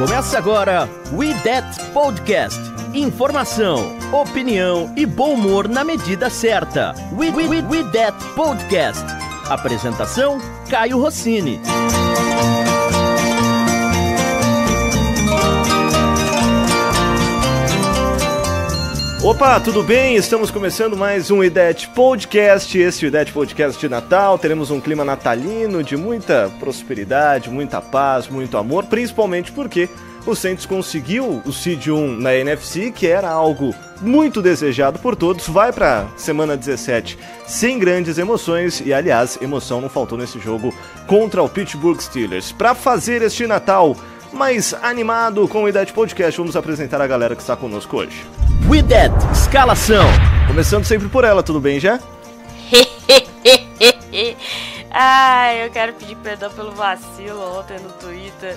Começa agora We That Podcast. Informação, opinião e bom humor na medida certa. We That Podcast. Apresentação, Caio Rossini. Opa, tudo bem? Estamos começando mais um IDET Podcast, esse IDET Podcast de Natal. Teremos um clima natalino de muita prosperidade, muita paz, muito amor, principalmente porque o Saints conseguiu o Seed 1 na NFC, que era algo muito desejado por todos. Vai para semana 17 sem grandes emoções e, aliás, emoção não faltou nesse jogo contra o Pittsburgh Steelers. Para fazer este Natal mais animado com o IDET Podcast, vamos apresentar a galera que está conosco hoje. We That, escalação. Começando sempre por ela, tudo bem já? Eu quero pedir perdão pelo vacilo ontem no Twitter.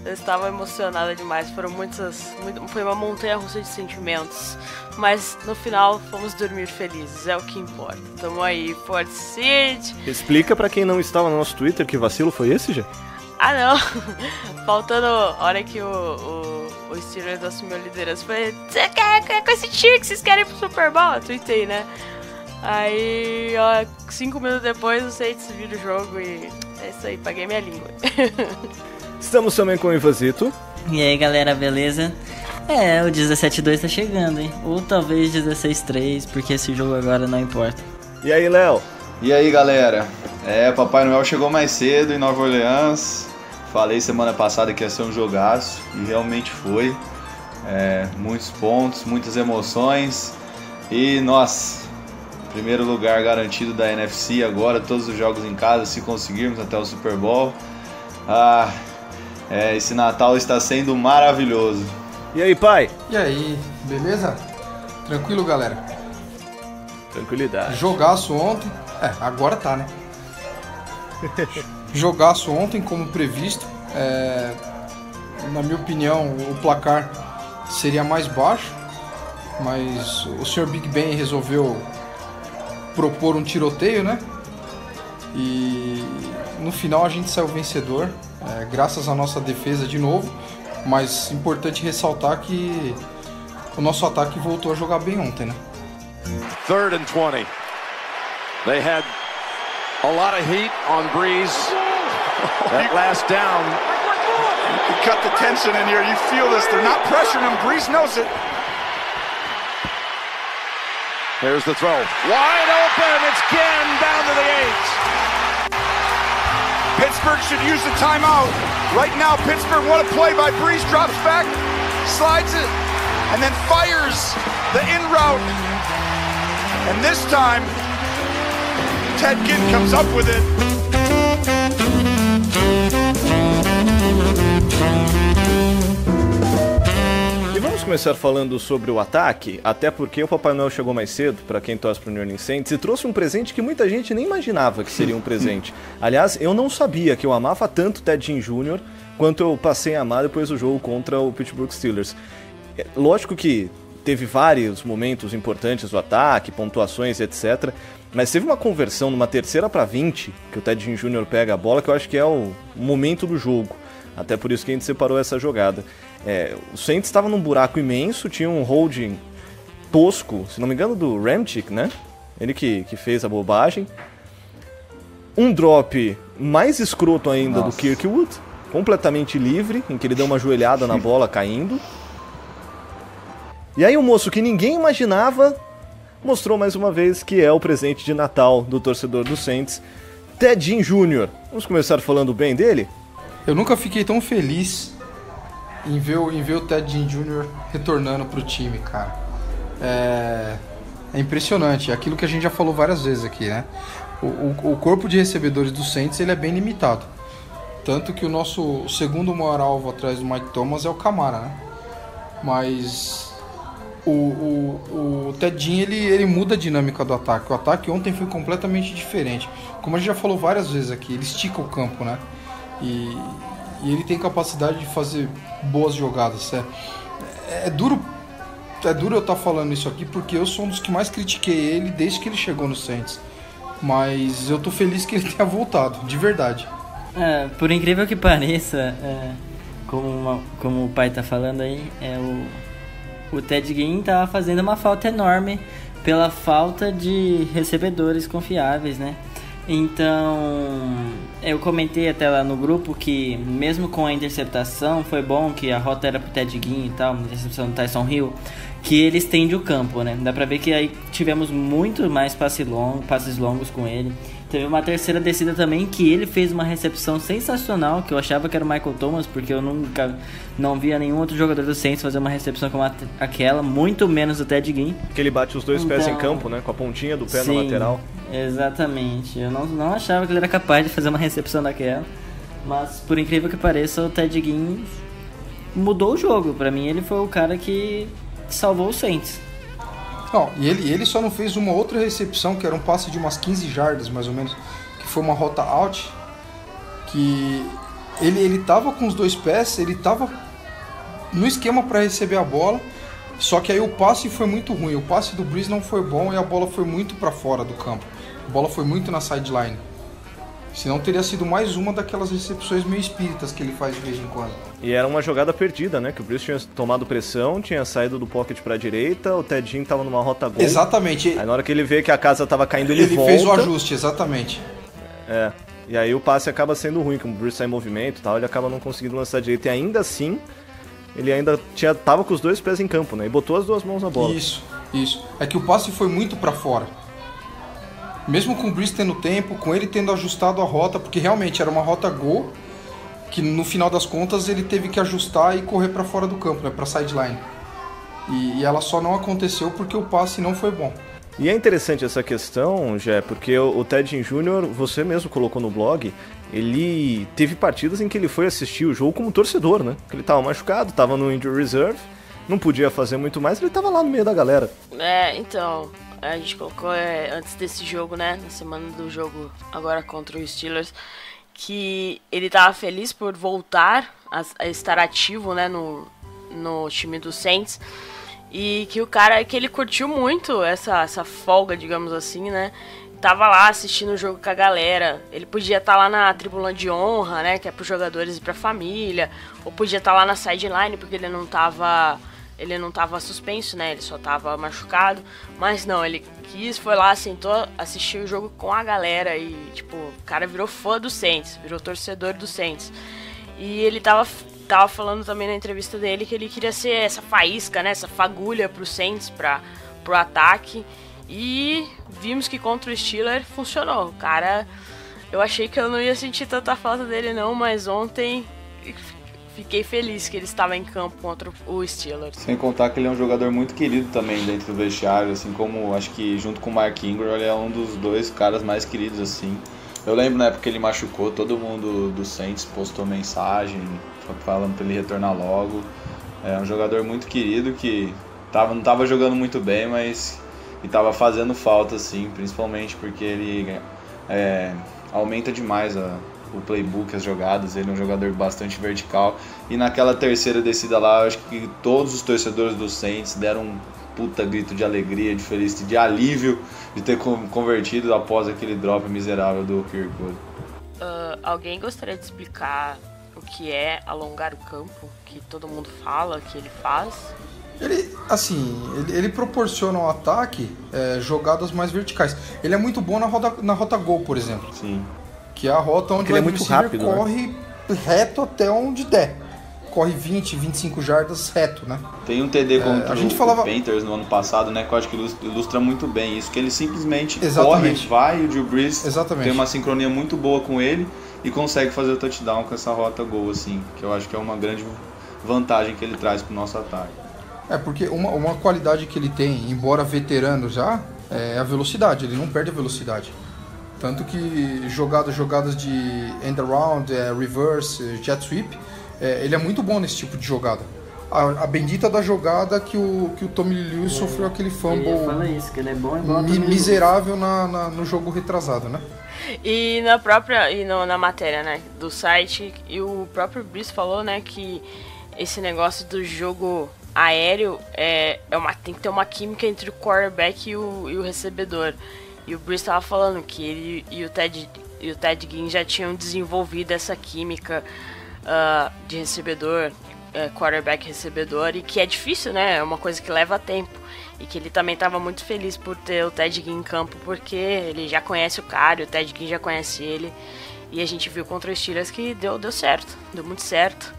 Eu estava emocionada demais, foi uma montanha-russa de sentimentos. Mas no final fomos dormir felizes, é o que importa. Tamo aí, Ford City. Explica pra quem não estava no nosso Twitter que vacilo foi esse, já? Não, faltando a hora que o Steelers assumiu a liderança, falei, você quer com esse time que vocês querem ir pro Super Bowl? Eu tuitei, né? Aí, 5 minutos depois, o Saints vira o jogo e é isso aí, paguei minha língua. Estamos também com o Ivazito. E aí, galera, beleza? O 17-2 tá chegando, hein? Ou talvez 16-3, porque esse jogo agora não importa. E aí, Léo? E aí, galera? Papai Noel chegou mais cedo em Nova Orleans. Falei semana passada que ia ser um jogaço, e realmente foi. Muitos pontos, muitas emoções. E, nossa, primeiro lugar garantido da NFC agora, todos os jogos em casa, se conseguirmos até o Super Bowl. Esse Natal está sendo maravilhoso. E aí, pai? E aí, beleza? Tranquilo, galera? Tranquilidade. Jogaço ontem. Agora tá, né? Jogaço ontem, como previsto. Na minha opinião, o placar seria mais baixo, mas o Sr. Big Ben resolveu propor um tiroteio, né? E no final a gente saiu vencedor, graças à nossa defesa de novo, mas importante ressaltar que o nosso ataque voltou a jogar bem ontem, né? 3rd and 20. They had a lot of heat on Breeze. That last down. You can cut the tension in here. You feel this. They're not pressuring him. Breeze knows it. Here's the throw. Wide open. It's Ginn down to the 8. Pittsburgh should use the timeout. Right now, Pittsburgh, what a play by Breeze. Drops back, slides it, and then fires the in route. And this time, Ted Ginn comes up with it. E vamos começar falando sobre o ataque, até porque o Papai Noel chegou mais cedo, para quem torce pro New Orleans Saints, e trouxe um presente que muita gente nem imaginava que seria um presente. Aliás, eu não sabia que eu amava tanto Ted Ginn Jr. quanto eu passei a amar depois do jogo contra o Pittsburgh Steelers. Lógico que teve vários momentos importantes do ataque, pontuações, etc. Mas teve uma conversão numa 3ª para 20, que o Ted Ginn Jr. pega a bola, que eu acho que é o momento do jogo. Até por isso que a gente separou essa jogada. O Saints estava num buraco imenso, tinha um holding tosco, se não me engano, do Ramchick, né? Ele que fez a bobagem. Um drop mais escroto ainda do Kirkwood, completamente livre, em que ele deu uma joelhada na bola caindo. E aí o moço que ninguém imaginava mostrou mais uma vez que é o presente de Natal do torcedor do Saints, Ted Ginn Jr. Vamos começar falando bem dele? Eu nunca fiquei tão feliz em ver o Ted Ginn Jr. retornando pro time, cara. É impressionante, é aquilo que a gente já falou várias vezes aqui, né? O corpo de recebedores do Saints, ele é bem limitado. Tanto que o nosso segundo maior alvo atrás do Mike Thomas é o Kamara, né? Mas o Ted Ginn, ele muda a dinâmica do ataque. O ataque ontem foi completamente diferente. Como a gente já falou várias vezes aqui, ele estica o campo, né? E ele tem capacidade de fazer boas jogadas. É duro eu estar falando isso aqui, porque eu sou um dos que mais critiquei ele desde que ele chegou no Saints. Mas eu tô feliz que ele tenha voltado, de verdade. Por incrível que pareça, como o pai tá falando aí, o Ted Ginn tava fazendo uma falta enorme pela falta de recebedores confiáveis, né? Então, eu comentei até lá no grupo que mesmo com a interceptação, foi bom que a rota era pro Ted Ginn e tal, a interceptação do Tyson Hill, que ele estende o campo, né? Dá pra ver que aí tivemos muito mais passes longos com ele. Teve uma terceira descida também que ele fez uma recepção sensacional, que eu achava que era o Michael Thomas, porque eu não via nenhum outro jogador do Saints fazer uma recepção como aquela, muito menos o Ted Ginn. Que ele bate os dois pés em campo, né? Com a pontinha do pé na lateral. Exatamente. Eu não achava que ele era capaz de fazer uma recepção daquela. Mas, por incrível que pareça, o Ted Ginn mudou o jogo. Pra mim, ele foi o cara que salvou o Saints. Não, e ele só não fez uma outra recepção, que era um passe de umas 15 jardas, mais ou menos, que foi uma rota out, que ele tava com os dois pés, ele tava no esquema para receber a bola, só que aí o passe foi muito ruim, o passe do Brees não foi bom e a bola foi muito para fora do campo, a bola foi muito na sideline. Senão teria sido mais uma daquelas recepções meio espíritas que ele faz de vez em quando. E era uma jogada perdida, né? Que o Brees tinha tomado pressão, tinha saído do pocket pra direita, o Ted Ginn tava numa rota gol. Exatamente. Aí na hora que ele vê que a casa tava caindo, ele volta. Ele fez o ajuste, exatamente. E aí o passe acaba sendo ruim, como o Brees sai em movimento e tal, ele acaba não conseguindo lançar direito. E ainda assim, ele ainda tava com os dois pés em campo, né? E botou as duas mãos na bola. Isso. É que o passe foi muito pra fora. Mesmo com o Brees tendo tempo, com ele tendo ajustado a rota, porque realmente era uma rota gol, que no final das contas ele teve que ajustar e correr para fora do campo, né, para sideline. E ela só não aconteceu porque o passe não foi bom. E é interessante essa questão, Jé, porque o Ted Ginn Jr., você mesmo colocou no blog, ele teve partidas em que ele foi assistir o jogo como torcedor, né? Porque ele tava machucado, tava no injury reserve, não podia fazer muito mais, ele tava lá no meio da galera. Então... A gente colocou antes desse jogo, né, na semana do jogo agora contra os Steelers, que ele tava feliz por voltar a estar ativo, né, no time do Saints, e que ele curtiu muito essa folga, digamos assim, né, tava lá assistindo o jogo com a galera, ele podia estar lá na tribuna de honra, né, que é pros jogadores e pra família, ou podia estar lá na sideline, porque ele não tava suspenso, né? Ele só tava machucado. Mas não, ele foi lá, sentou, assistiu o jogo com a galera. E, tipo, o cara virou fã do Saints, virou torcedor do Saints. E ele tava falando também na entrevista dele que ele queria ser essa faísca, né? Essa fagulha pro Saints, pro ataque. E vimos que contra o Steelers funcionou. O cara, eu achei que eu não ia sentir tanta falta dele não, mas ontem... Fiquei feliz que ele estava em campo contra o Steelers. Sem contar que ele é um jogador muito querido também dentro do vestiário, assim como acho que junto com o Mark Ingram ele é um dos dois caras mais queridos assim. Eu lembro na época que ele machucou, todo mundo do Saints postou mensagem falando para ele retornar logo. É um jogador muito querido que não estava jogando muito bem, mas estava fazendo falta assim, principalmente porque ele aumenta demais o playbook, as jogadas, ele é um jogador bastante vertical, e naquela terceira descida lá, eu acho que todos os torcedores do Saints deram um puta grito de alegria, de felicidade, de alívio de ter convertido após aquele drop miserável do Kirkwood. Alguém gostaria de explicar o que é alongar o campo, que todo mundo fala, que ele faz? Ele proporciona ao ataque jogadas mais verticais. Ele é muito bom na rota gol, por exemplo. Sim. Que é a rota onde ele é muito rápido, corre, né, reto até onde der. Corre 20, 25 jardas reto, né? Tem um TD contra o Panthers no ano passado, né? Que eu acho que ilustra muito bem isso. Que ele simplesmente corre, vai, e o Drew Brees tem uma sincronia muito boa com ele e consegue fazer o touchdown com essa rota gol, assim. Que eu acho que é uma grande vantagem que ele traz pro nosso ataque. Porque uma qualidade que ele tem, embora veterano já, é a velocidade. Ele não perde a velocidade. Tanto que jogadas de end around, reverse, jet sweep, ele é muito bom nesse tipo de jogada. A bendita da jogada que o Tommy Lewis sofreu aquele fumble fala isso, que ele é bom, miserável no jogo retrasado, né? E na matéria, né, do site, e o próprio Brees falou, né, que esse negócio do jogo aéreo tem que ter uma química entre o quarterback e o recebedor. E o Brees estava falando que ele e o Ted Ginn já tinham desenvolvido essa química de recebedor, quarterback recebedor, e que é difícil, né? É uma coisa que leva tempo. E que ele também estava muito feliz por ter o Ted Ginn em campo, porque ele já conhece o cara, e o Ted Ginn já conhece ele. E a gente viu contra os Steelers que deu certo, deu muito certo.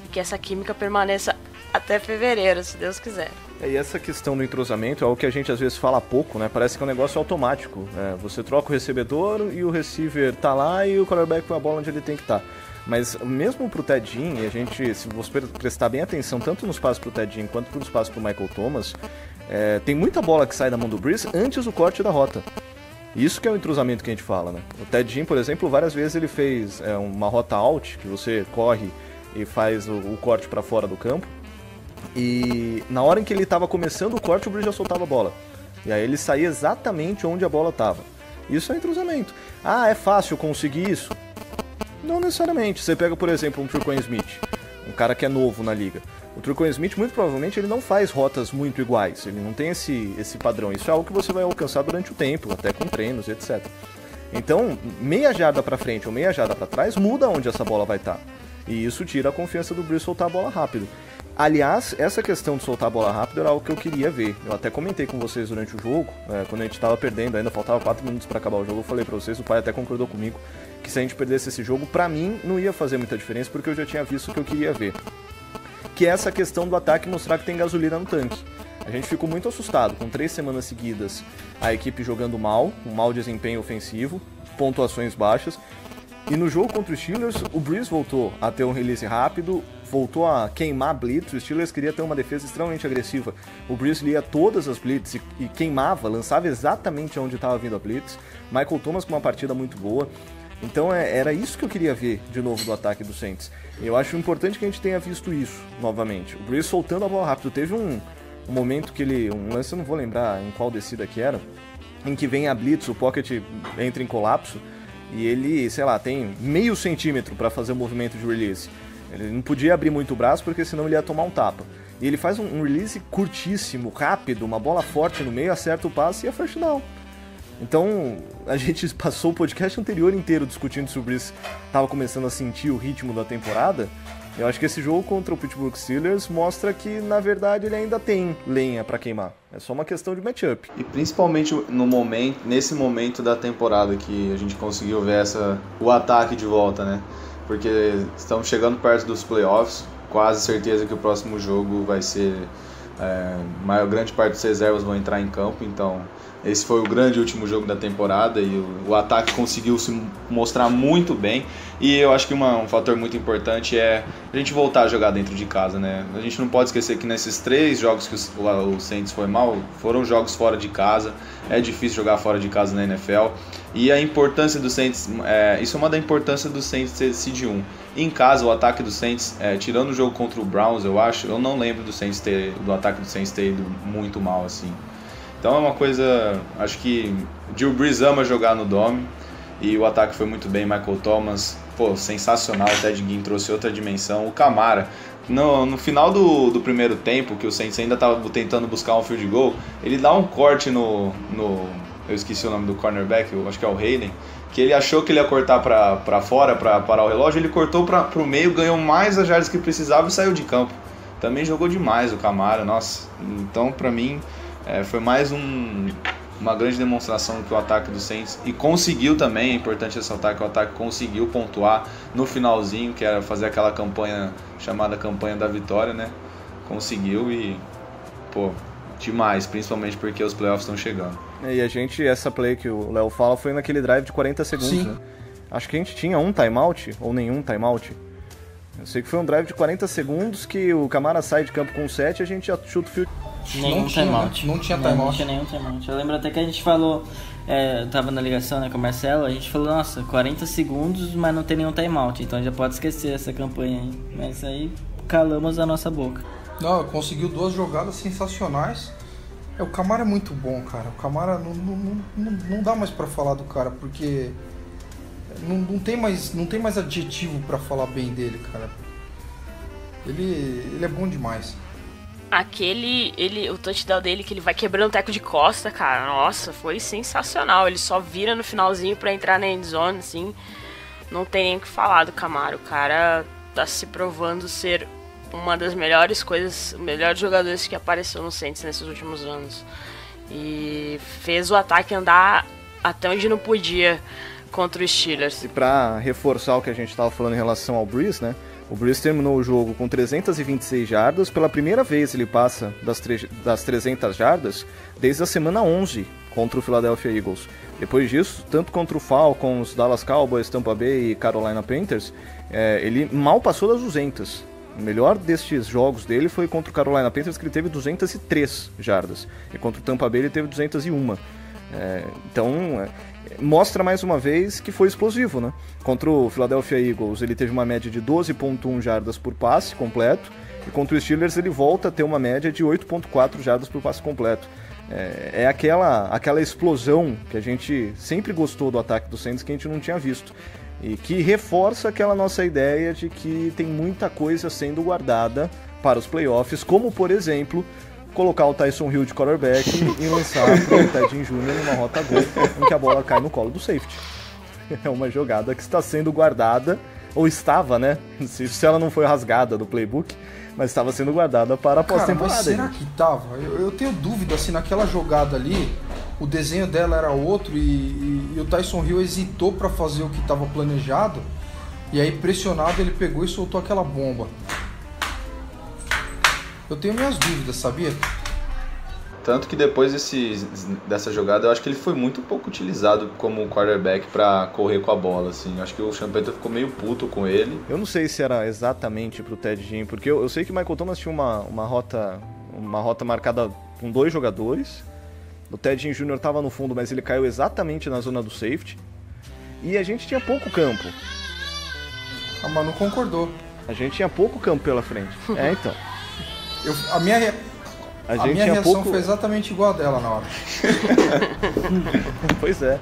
E que essa química permaneça até fevereiro, se Deus quiser. E essa questão do entrosamento é algo que a gente às vezes fala pouco, né? Parece que é um negócio automático. Você troca o recebedor e o receiver tá lá e o quarterback põe a bola onde ele tem que estar. Mas mesmo pro Ted Ginn, e a gente, se você prestar bem atenção, tanto nos passos pro Ted Ginn quanto nos passos pro Michael Thomas, tem muita bola que sai da mão do Brees antes do corte da rota. Isso que é o entrosamento que a gente fala, né? O Ted Ginn, por exemplo, várias vezes ele fez uma rota out, que você corre e faz o corte para fora do campo. E na hora em que ele estava começando o corte, o Brees já soltava a bola. E aí ele saía exatamente onde a bola estava. Isso é entrosamento. Ah, é fácil conseguir isso? Não necessariamente. Você pega, por exemplo, um Tre'Quan Smith, um cara que é novo na liga. O Tre'Quan Smith, muito provavelmente, ele não faz rotas muito iguais. Ele não tem esse padrão. Isso é algo que você vai alcançar durante o tempo, até com treinos, etc. Então, meia jarda para frente ou meia jarda para trás, muda onde essa bola vai estar. E isso tira a confiança do Brees soltar a bola rápido. Aliás, essa questão de soltar a bola rápido era algo que eu queria ver. Eu até comentei com vocês durante o jogo, quando a gente estava perdendo, ainda faltava 4 minutos para acabar o jogo, eu falei para vocês, o pai até concordou comigo, que se a gente perdesse esse jogo, pra mim, não ia fazer muita diferença, porque eu já tinha visto o que eu queria ver. Que é essa questão do ataque mostrar que tem gasolina no tanque. A gente ficou muito assustado, com 3 semanas seguidas, a equipe jogando mal, um mau desempenho ofensivo, pontuações baixas. E no jogo contra os Steelers, o Brees voltou a ter um release rápido, voltou a queimar blitz. Os Steelers queria ter uma defesa extremamente agressiva. O Brees lia todas as blitz e queimava, lançava exatamente onde estava vindo a blitz. Michael Thomas com uma partida muito boa. Então era isso que eu queria ver de novo do ataque do Saints. Eu acho importante que a gente tenha visto isso novamente. O Brees soltando a bola rápido. Teve um momento que um lance, eu não vou lembrar em qual descida que era, em que vem a blitz, o pocket entra em colapso e ele, sei lá, tem meio centímetro para fazer o movimento de release. Ele não podia abrir muito o braço porque senão ele ia tomar um tapa. E ele faz um release curtíssimo, rápido, uma bola forte no meio, acerta o passe e é first down. Então, a gente passou o podcast anterior inteiro discutindo se o Brees estava começando a sentir o ritmo da temporada. Eu acho que esse jogo contra o Pittsburgh Steelers mostra que, na verdade, ele ainda tem lenha para queimar. É só uma questão de matchup. E principalmente nesse momento da temporada que a gente conseguiu ver o ataque de volta, né? Porque estamos chegando perto dos playoffs, quase certeza que o próximo jogo vai ser... grande parte dos reservas vão entrar em campo, então esse foi o grande último jogo da temporada e o ataque conseguiu se mostrar muito bem. E eu acho que um fator muito importante é a gente voltar a jogar dentro de casa, né? A gente não pode esquecer que nesses 3 jogos que o Saints foi mal, foram jogos fora de casa. É difícil jogar fora de casa na NFL. E a importância do Saints, isso é uma da importância do Saints ser seed 1. Em casa, o ataque do Saints, tirando o jogo contra o Browns, eu não lembro do ataque do Saints ter ido muito mal assim. Então é uma coisa, acho que Drew Brees ama jogar no Dome e o ataque foi muito bem. Michael Thomas, sensacional, o Ted Ginn trouxe outra dimensão. O Kamara, no final do primeiro tempo, que o Saints ainda estava tentando buscar um field goal, ele dá um corte eu esqueci o nome do cornerback, eu acho que é o Hayden, que ele achou que ele ia cortar para fora para parar o relógio, ele cortou para o meio, ganhou mais as jardas que precisava e saiu de campo. Também jogou demais o Kamara, nossa. Então, para mim, foi mais uma grande demonstração que o ataque do Saints, e conseguiu também, é importante ressaltar que o ataque conseguiu pontuar no finalzinho, que era fazer aquela campanha chamada campanha da vitória, né? Conseguiu e, demais, principalmente porque os playoffs estão chegando. E essa play que o Léo fala foi naquele drive de 40 segundos, Sim. Né? Acho que a gente tinha um timeout ou nenhum timeout. Eu sei que foi um drive de 40 segundos que o Kamara sai de campo com 7 e a gente já chuta o field. Nenhum timeout. Não tinha timeout. Não tinha nenhum timeout. Eu lembro até que a gente falou, eu tava na ligação, né, com o Marcelo, a gente falou, nossa, 40 segundos, mas não tem nenhum timeout, então já pode esquecer essa campanha aí. Mas aí calamos a nossa boca. Não, conseguiu 2 jogadas sensacionais. O Kamara é muito bom, cara. O Kamara não dá mais pra falar do cara, porque não tem mais adjetivo pra falar bem dele, cara. Ele é bom demais. O touchdown dele, que ele vai quebrando o teco de costa, cara, nossa, foi sensacional. Ele só vira no finalzinho pra entrar na endzone, assim. Não tem nem o que falar do Kamara. O cara tá se provando ser uma das melhores coisas, melhores jogadores que apareceu no Saints nesses últimos anos. E fez o ataque andar até onde não podia contra os Steelers. E pra reforçar o que a gente tava falando em relação ao Brees, né? O Brees terminou o jogo com 326 jardas. Pela primeira vez ele passa das 300 jardas desde a semana 11 contra o Philadelphia Eagles. Depois disso, tanto contra o Falcons, Dallas Cowboys, Tampa Bay e Carolina Panthers, ele mal passou das 200. O melhor destes jogos dele foi contra o Carolina Panthers, que ele teve 203 jardas. E contra o Tampa Bay ele teve 201. Então, mostra mais uma vez que foi explosivo, né? Contra o Philadelphia Eagles ele teve uma média de 12,1 jardas por passe completo. E contra os Steelers ele volta a ter uma média de 8,4 jardas por passe completo. É aquela explosão que a gente sempre gostou do ataque do Saints, que a gente não tinha visto. E que reforça aquela nossa ideia de que tem muita coisa sendo guardada para os playoffs, como, por exemplo, colocar o Tyson Hill de quarterback e lançar o Ted Jr. numa rota gol em que a bola cai no colo do safety. É uma jogada que está sendo guardada, ou estava, né? Se ela não foi rasgada do playbook, mas estava sendo guardada para a pós-temporada. Mas será que estava? Eu tenho dúvida se naquela jogada ali o desenho dela era outro e o Tyson Hill hesitou para fazer o que estava planejado, e aí pressionado ele pegou e soltou aquela bomba. Eu tenho minhas dúvidas, sabia? Tanto que depois dessa jogada, eu acho que ele foi muito pouco utilizado como quarterback para correr com a bola, assim. Eu acho que o Sean Payton ficou meio puto com ele. Eu não sei se era exatamente pro Ted Ginn, porque eu sei que o Michael Thomas tinha uma rota marcada com 2 jogadores. O Ted Ginn Jr. estava no fundo, mas ele caiu exatamente na zona do safety. E a gente tinha pouco campo. A Manu concordou. A gente tinha pouco campo pela frente. Então. A minha reação foi exatamente igual a dela na hora. Pois é.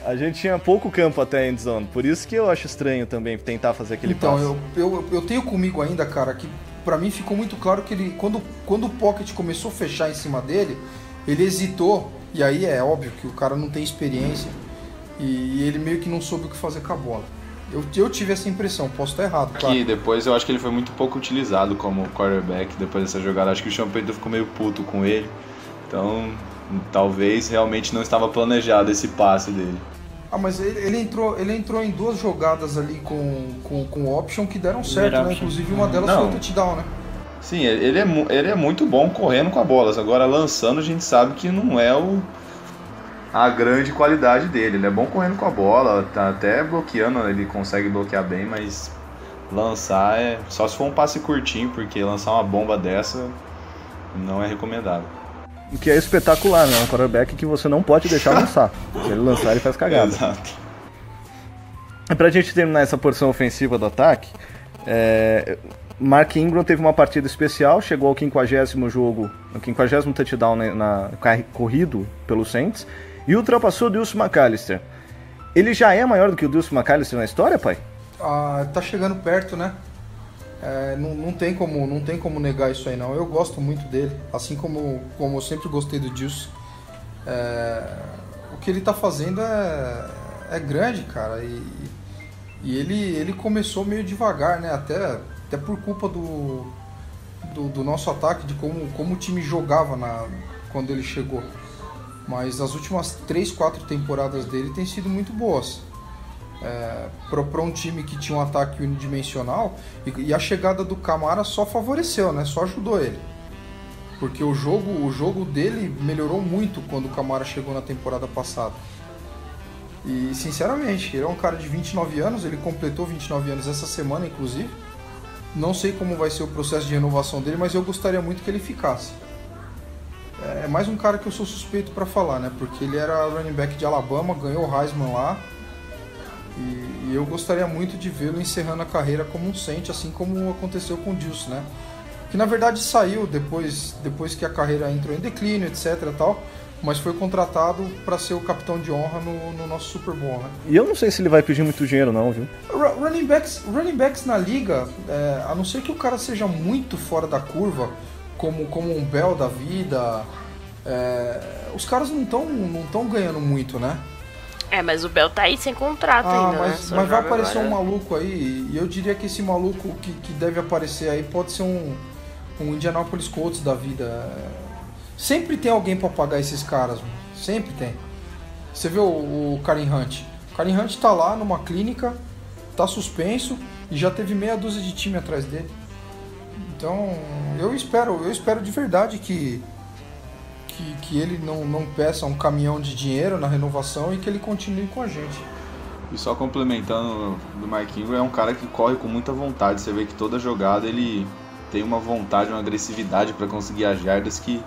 A gente tinha pouco campo até a endzone. Por isso que eu acho estranho também tentar fazer aquele passe. Então, eu tenho comigo ainda, cara, que pra mim ficou muito claro que ele, quando o pocket começou a fechar em cima dele, ele hesitou. E aí é óbvio que o cara não tem experiência. E ele meio que não soube o que fazer com a bola. Eu tive essa impressão, posso estar errado, claro. E depois eu acho que ele foi muito pouco utilizado como quarterback depois dessa jogada. Acho que o Sean Payton ficou meio puto com ele. Então, talvez realmente não estava planejado esse passe dele. Mas ele entrou em 2 jogadas ali com option que deram certo, né? Inclusive uma delas foi o touchdown, né? Sim, ele é muito bom correndo com a bola. Agora lançando a gente sabe que não é a grande qualidade dele. Ele é bom correndo com a bola, tá até bloqueando, ele consegue bloquear bem, mas lançar só se for um passe curtinho, porque lançar uma bomba dessa não é recomendável. O que é espetacular, né? Um quarterback que você não pode deixar lançar. Se ele lançar, ele faz cagada. Exato. E pra gente terminar essa porção ofensiva do ataque, Mark Ingram teve uma partida especial, chegou ao 50º jogo, ao 50º touchdown corrido pelo Saints, e ultrapassou o Deuce McAllister. Ele já é maior do que o Deuce McAllister na história, pai? Tá chegando perto, né? Não tem como negar isso aí, não. Eu gosto muito dele, assim como eu sempre gostei do Deuce. O que ele tá fazendo é grande, cara. E ele começou meio devagar, né? Até por culpa do nosso ataque, de como o time jogava quando ele chegou. Mas as últimas 3-4 temporadas dele têm sido muito boas. Para um time que tinha um ataque unidimensional, e a chegada do Camara só favoreceu, né? Só ajudou ele. Porque o jogo dele melhorou muito quando o Camara chegou na temporada passada. E sinceramente, ele é um cara de 29 anos, ele completou 29 anos essa semana, inclusive. Não sei como vai ser o processo de renovação dele, mas eu gostaria muito que ele ficasse. É mais um cara que eu sou suspeito para falar, né? Porque ele era running back de Alabama, ganhou o Heisman lá. E eu gostaria muito de vê-lo encerrando a carreira como um Saint, assim como aconteceu com o Deuce, né? Que na verdade saiu depois que a carreira entrou em declínio, etc e tal. Mas foi contratado para ser o capitão de honra no nosso Super Bowl, né? E eu não sei se ele vai pedir muito dinheiro não, viu? Running backs na liga, a não ser que o cara seja muito fora da curva, como um Bell da vida, os caras não estão ganhando muito, né? Mas o Bell tá aí sem contrato ainda, mas né? vai aparecer agora. um maluco aí, e eu diria que esse maluco que deve aparecer aí pode ser um Indianapolis Colts da vida. Sempre tem alguém pra pagar esses caras, mano. Sempre tem. Você vê o Kareem Hunt. O Kareem Hunt tá lá numa clínica, tá suspenso e já teve meia dúzia de time atrás dele. Então, eu espero de verdade que ele não peça um caminhão de dinheiro na renovação e que ele continue com a gente. E só complementando do Mark Ingram, é um cara que corre com muita vontade. Você vê que toda jogada ele tem uma vontade, uma agressividade para conseguir as jardas que,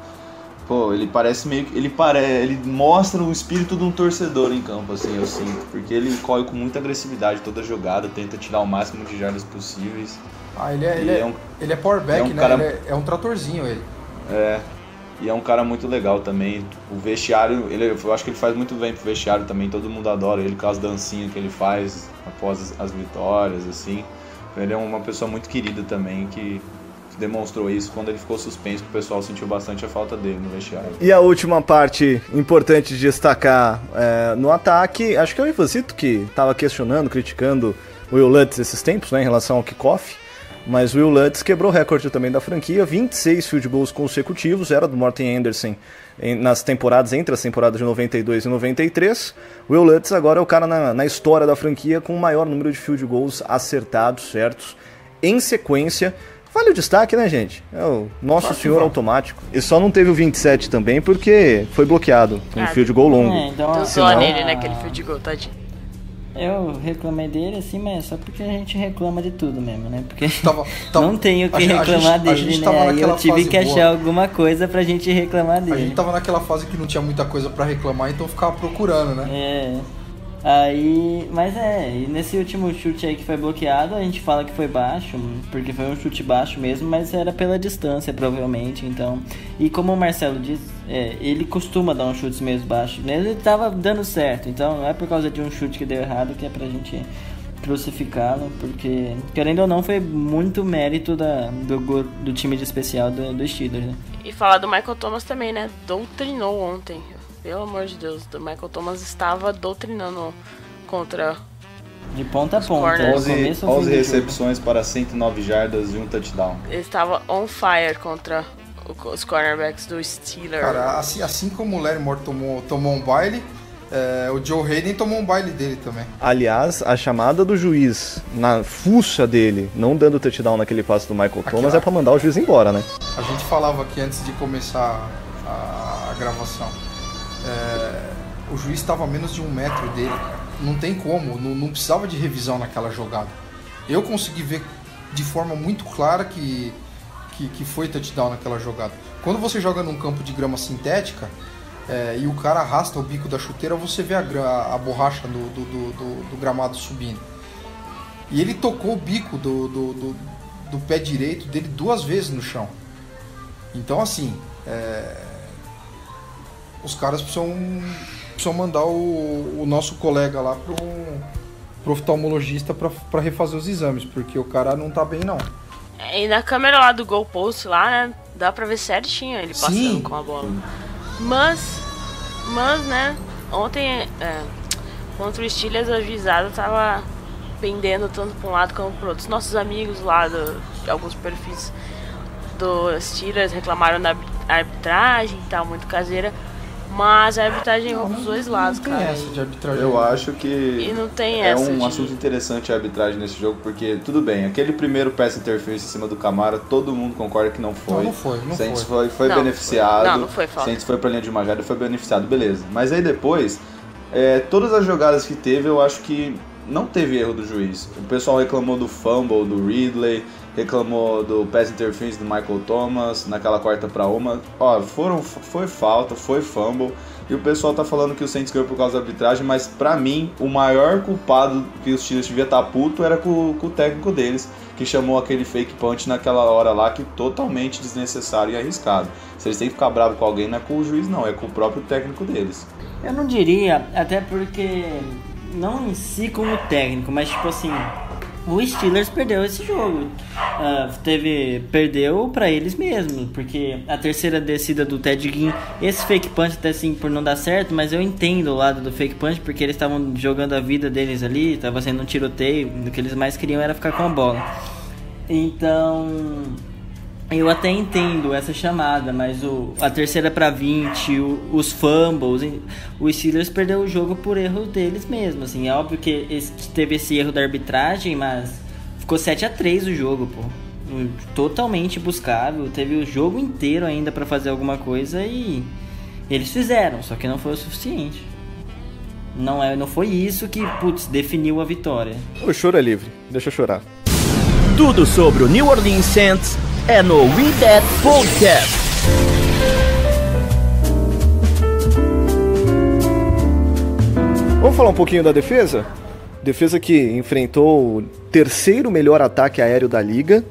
pô, ele parece meio que... Ele mostra o espírito de um torcedor em campo, assim, eu sinto. Porque ele corre com muita agressividade toda jogada, tenta tirar o máximo de jardas possíveis. Ele é powerback, né? Cara... Ele é um tratorzinho, ele. E é um cara muito legal também. O vestiário, eu acho que ele faz muito bem pro vestiário também. Todo mundo adora ele com as dancinhas que ele faz após as vitórias, assim. Ele é uma pessoa muito querida também, que demonstrou isso quando ele ficou suspenso, que o pessoal sentiu bastante a falta dele no vestiário. E a última parte importante de destacar no ataque, acho que é o Ivancito que estava questionando, criticando o Will Lutz esses tempos, né, em relação ao kickoff. Mas o Will Lutz quebrou o recorde também da franquia, 26 field goals consecutivos, era do Morten Anderson nas temporadas, entre as temporadas de 92 e 93. O Will Lutz agora é o cara na história da franquia com o maior número de field goals acertados, certos, em sequência. Vale o destaque, né, gente? É o nosso senhor automático. E só não teve o 27 também porque foi bloqueado com um field goal longo. Então, deu nele, né, aquele field goal, tadinho. Eu reclamei dele, assim, mas só porque a gente reclama de tudo mesmo, né? Porque Tava, não tenho o que reclamar dele, né? Aí eu tive que achar alguma coisa pra gente reclamar dele. A gente tava naquela fase que não tinha muita coisa pra reclamar, então ficava procurando, né? Aí, mas e nesse último chute aí que foi bloqueado, a gente fala que foi baixo, porque foi um chute baixo mesmo, mas era pela distância, provavelmente, então... E como o Marcelo disse, ele costuma dar uns chutes meio baixos, ele tava dando certo, então não é por causa de um chute que deu errado que é pra gente crucificá-lo, porque, querendo ou não, foi muito mérito do time de especial do Steelers, né? E falar do Michael Thomas também, né? Doutrinou ontem. Pelo amor de Deus, o Michael Thomas estava doutrinando contra... De ponta a ponta. 11 recepções para 109 jardas e um touchdown. Ele estava on fire contra os cornerbacks do Steelers. Cara, assim como o Larry Moore tomou um baile, o Joe Hayden tomou um baile dele também. Aliás, a chamada do juiz na fuça dele, não dando touchdown naquele passe do Michael Thomas, é pra mandar o juiz embora, né? A gente falava aqui antes de começar a gravação. O juiz estava a menos de 1 metro dele, não tem como, não precisava de revisão naquela jogada. Eu consegui ver de forma muito clara que foi touchdown naquela jogada. Quando você joga num campo de grama sintética e o cara arrasta o bico da chuteira, você vê a borracha do gramado subindo. E ele tocou o bico do pé direito dele 2 vezes no chão. Então assim... os caras precisam mandar o nosso colega lá pro oftalmologista pra refazer os exames, porque o cara não tá bem, não. E na câmera lá do goalpost lá, né, dá pra ver certinho ele passando com a bola. Mas, né, ontem, contra o Steelers, a juizada tava pendendo tanto pra um lado como pro outro. Os nossos amigos lá, de alguns perfis do Steelers reclamaram da arbitragem e tal, muito caseira. Mas a arbitragem errou dos dois lados, cara. Não tem essa de arbitragem. Eu acho que e não tem essa assunto interessante a arbitragem nesse jogo, porque, tudo bem, aquele primeiro pass interference em cima do Camara, todo mundo concorda que não foi. Não foi. Saints foi beneficiado. Não foi falta. Saints foi pra linha de uma jarda e foi beneficiado, beleza. Mas aí depois, todas as jogadas que teve, eu acho que não teve erro do juiz. O pessoal reclamou do fumble do Ridley, reclamou do pass interference do Michael Thomas naquela 4ª. Foi falta, foi fumble. E o pessoal tá falando que o Saints ganhou por causa da arbitragem, mas pra mim, o maior culpado que os Steelers devia estar puto era com o técnico deles, que chamou aquele fake punch naquela hora lá, que totalmente desnecessário e arriscado. Se eles têm que ficar bravo com alguém, não é com o juiz não, é com o próprio técnico deles. Eu não diria, até porque... Não em si como técnico, mas tipo assim... o Steelers perdeu esse jogo. Perdeu pra eles mesmos, porque a terceira descida do Ted Ginn, esse fake punch até assim por não dar certo, mas eu entendo o lado do fake punch, porque eles estavam jogando a vida deles ali, tava sendo um tiroteio, o que eles mais queriam era ficar com a bola. Então, eu até entendo essa chamada, mas a terceira pra 20, os fumbles, o Steelers perdeu o jogo por erro deles mesmo, assim, é óbvio que teve esse erro da arbitragem, mas ficou 7-3 o jogo, pô, totalmente buscável, teve o jogo inteiro ainda pra fazer alguma coisa e eles fizeram, só que não foi o suficiente. Não foi isso que, definiu a vitória. O choro é livre, deixa eu chorar. Tudo sobre o New Orleans Saints é no We That Podcast. Vamos falar um pouquinho da defesa? Defesa que enfrentou o terceiro melhor ataque aéreo da liga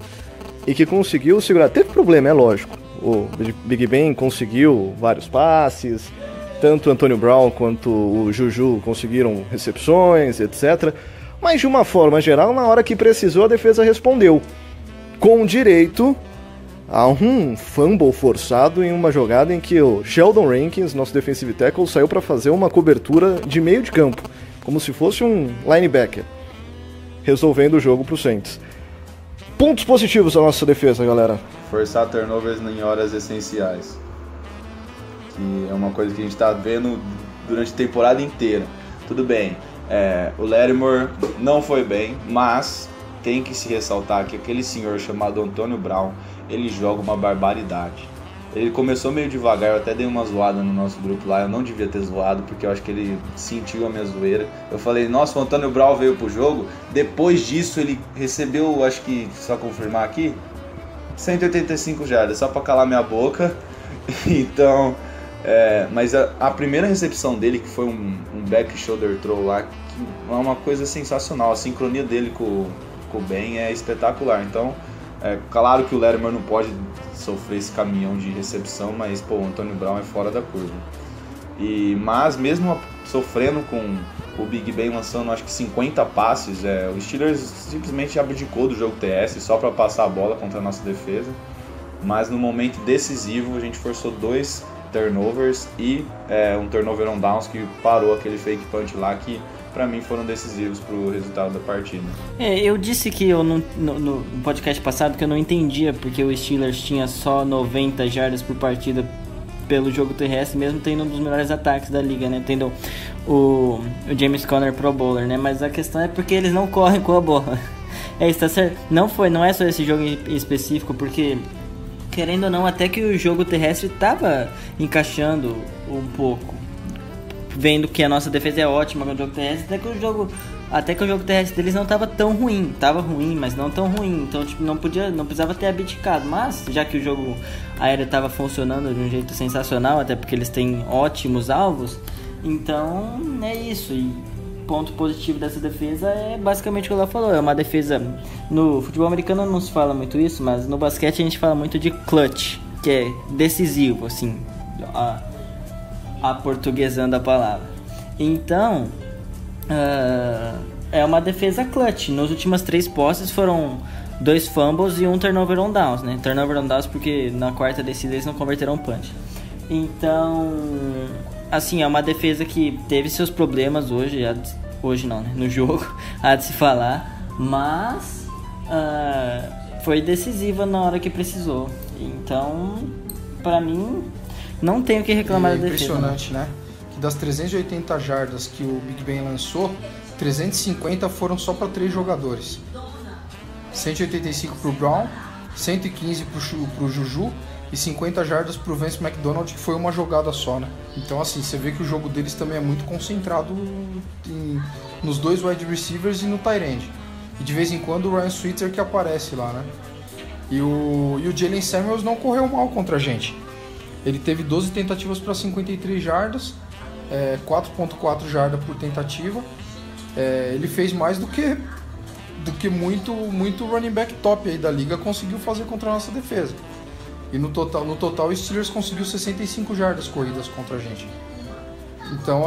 e que conseguiu segurar. Teve problema, é lógico. O Big Ben conseguiu vários passes, tanto o Antonio Brown quanto o Juju conseguiram recepções, etc. Mas de uma forma geral, na hora que precisou, a defesa respondeu. Com direito a um fumble forçado em uma jogada em que o Sheldon Rankins, nosso defensive tackle, saiu para fazer uma cobertura de meio de campo, como se fosse um linebacker, resolvendo o jogo para o Saints. Pontos positivos da nossa defesa, galera. Forçar turnovers em horas essenciais, que é uma coisa que a gente está vendo durante a temporada inteira. Tudo bem, o Lattimore não foi bem, mas tem que se ressaltar que aquele senhor chamado Antonio Brown, ele joga uma barbaridade. Ele começou meio devagar, eu até dei uma zoada no nosso grupo lá, eu não devia ter zoado, porque eu acho que ele sentiu a minha zoeira. Eu falei, nossa, o Antonio Brown veio pro jogo, depois disso ele recebeu, acho que, só confirmar aqui, 185 jardas, só pra calar minha boca. Então, mas a primeira recepção dele, que foi um back shoulder throw lá, que é uma coisa sensacional, a sincronia dele com o Ben é espetacular. Então, claro que o Lattimore não pode sofrer esse caminhão de recepção, mas o Antonio Brown é fora da curva. Mas mesmo sofrendo com o Big Ben lançando acho que 50 passes, o Steelers simplesmente abdicou do jogo TS só para passar a bola contra a nossa defesa. Mas no momento decisivo a gente forçou 2 turnovers e um turnover on downs que parou aquele fake punch lá, que pra mim foram decisivos pro resultado da partida. Eu disse que eu no podcast passado que eu não entendia porque o Steelers tinha só 90 jardas por partida pelo jogo terrestre, mesmo tendo um dos melhores ataques da liga, né? Tendo o James Conner Pro Bowler, né? Mas a questão é porque eles não correm com a bola. Isso tá certo. Não é só esse jogo em específico, porque querendo ou não, até que o jogo terrestre tava encaixando um pouco. Vendo que a nossa defesa é ótima no jogo terrestre, até que o jogo terrestre deles não estava tão ruim. Tava ruim, mas não tão ruim. Então, não precisava ter abdicado. Mas, já que o jogo aéreo estava funcionando de um jeito sensacional, até porque eles têm ótimos alvos, então é isso. E ponto positivo dessa defesa é basicamente o que ela falou. É uma defesa... No futebol americano não se fala muito isso, mas no basquete a gente fala muito de clutch, que é decisivo, assim... aportuguesando a palavra. Então, é uma defesa clutch. Nas últimas 3 posses foram 2 fumbles e 1 turnover on downs, né? Turnover on downs porque na quarta descida eles não converteram punch. Então, assim, é uma defesa que teve seus problemas hoje não, né? No jogo, há de se falar, mas foi decisiva na hora que precisou. Então, pra mim, não tenho o que reclamar da defesa. Impressionante, né? Que das 380 jardas que o Big Ben lançou, 350 foram só para 3 jogadores. 185 pro Brown, 115 pro Juju e 50 jardas pro Vance McDonald, que foi uma jogada só, né? Então, assim, você vê que o jogo deles também é muito concentrado nos 2 wide receivers e no tight end. E de vez em quando o Ryan Switzer que aparece lá, né? E o Jalen Samuels não correu mal contra a gente. Ele teve 12 tentativas para 53 jardas, 4.4 jardas por tentativa. Ele fez mais do que muito running back top aí da liga conseguiu fazer contra a nossa defesa. E no total o Steelers conseguiu 65 jardas corridas contra a gente. Então